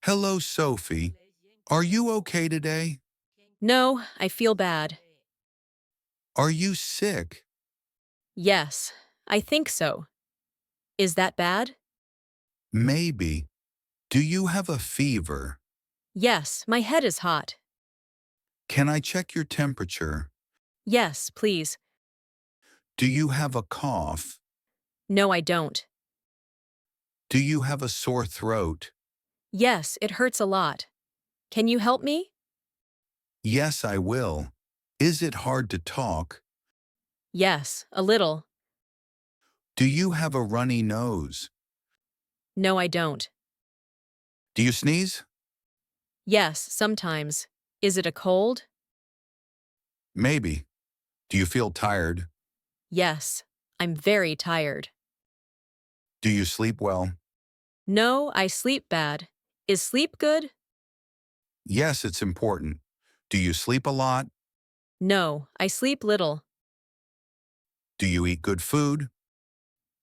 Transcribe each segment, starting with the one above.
Hello, Sophie. Are you okay today? No, I feel bad. Are you sick? Yes, I think so. Is that bad? Maybe. Do you have a fever? Yes, my head is hot. Can I check your temperature? Yes, please. Do you have a cough? No, I don't. Do you have a sore throat? Yes, it hurts a lot. Can you help me? Yes, I will. Is it hard to talk? Yes, a little. Do you have a runny nose? No, I don't. Do you sneeze? Yes, sometimes. Is it a cold? Maybe. Do you feel tired? Yes, I'm very tired. Do you sleep well? No, I sleep bad. Is sleep good? Yes, it's important. Do you sleep a lot? No, I sleep little. Do you eat good food?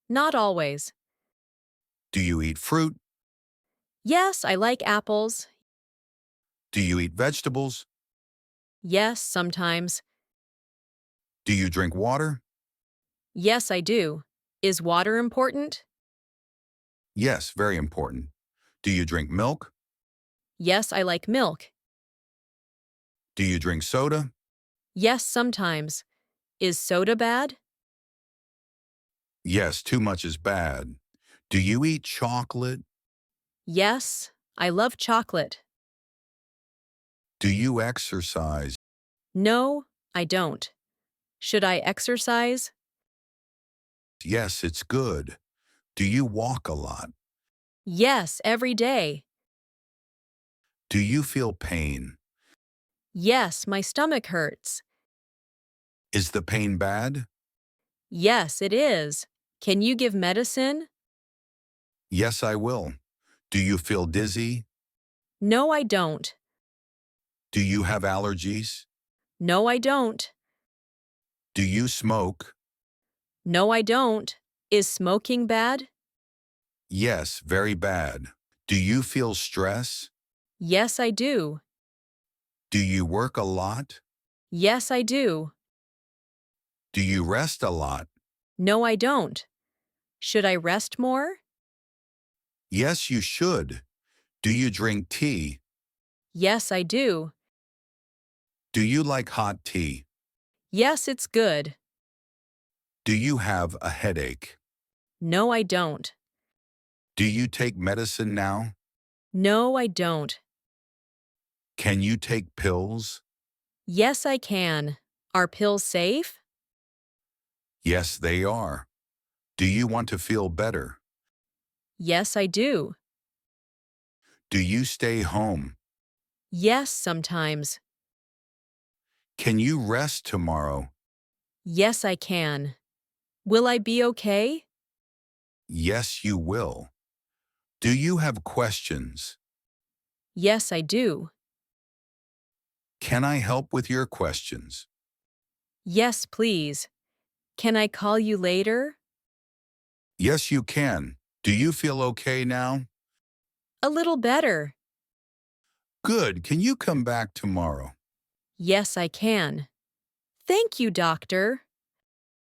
Not always. Do you eat fruit? Yes, I like apples. Do you eat vegetables? Yes, sometimes. Do you drink water? Yes, I do. Is water important? Yes, very important. Do you drink milk? Yes, I like milk. Do you drink soda? Yes, sometimes. Is soda bad? Yes, too much is bad. Do you eat chocolate? Yes, I love chocolate. Do you exercise? No, I don't. Should I exercise? Yes, it's good. Do you walk a lot? Yes, every day. Do you feel pain? Yes, my stomach hurts. Is the pain bad? Yes, it is. Can you give medicine? Yes, I will. Do you feel dizzy? No, I don't. Do you have allergies? No, I don't. Do you smoke? No, I don't. Is smoking bad? Yes, very bad. Do you feel stress? Yes, I do. Do you work a lot? Yes, I do. Do you rest a lot? No, I don't. Should I rest more? Yes, you should. Do you drink tea? Yes, I do. Do you like hot tea? Yes, it's good. Do you have a headache? No, I don't. Do you take medicine now? No, I don't. Can you take pills? Yes, I can. Are pills safe? Yes, they are. Do you want to feel better? Yes, I do. Do you stay home? Yes, sometimes. Can you rest tomorrow? Yes, I can. Will I be okay? Yes, you will. Do you have questions? Yes, I do. Can I help with your questions? Yes, please. Can I call you later? Yes, you can. Do you feel okay now? A little better. Good. Can you come back tomorrow? Yes, I can. Thank you, doctor.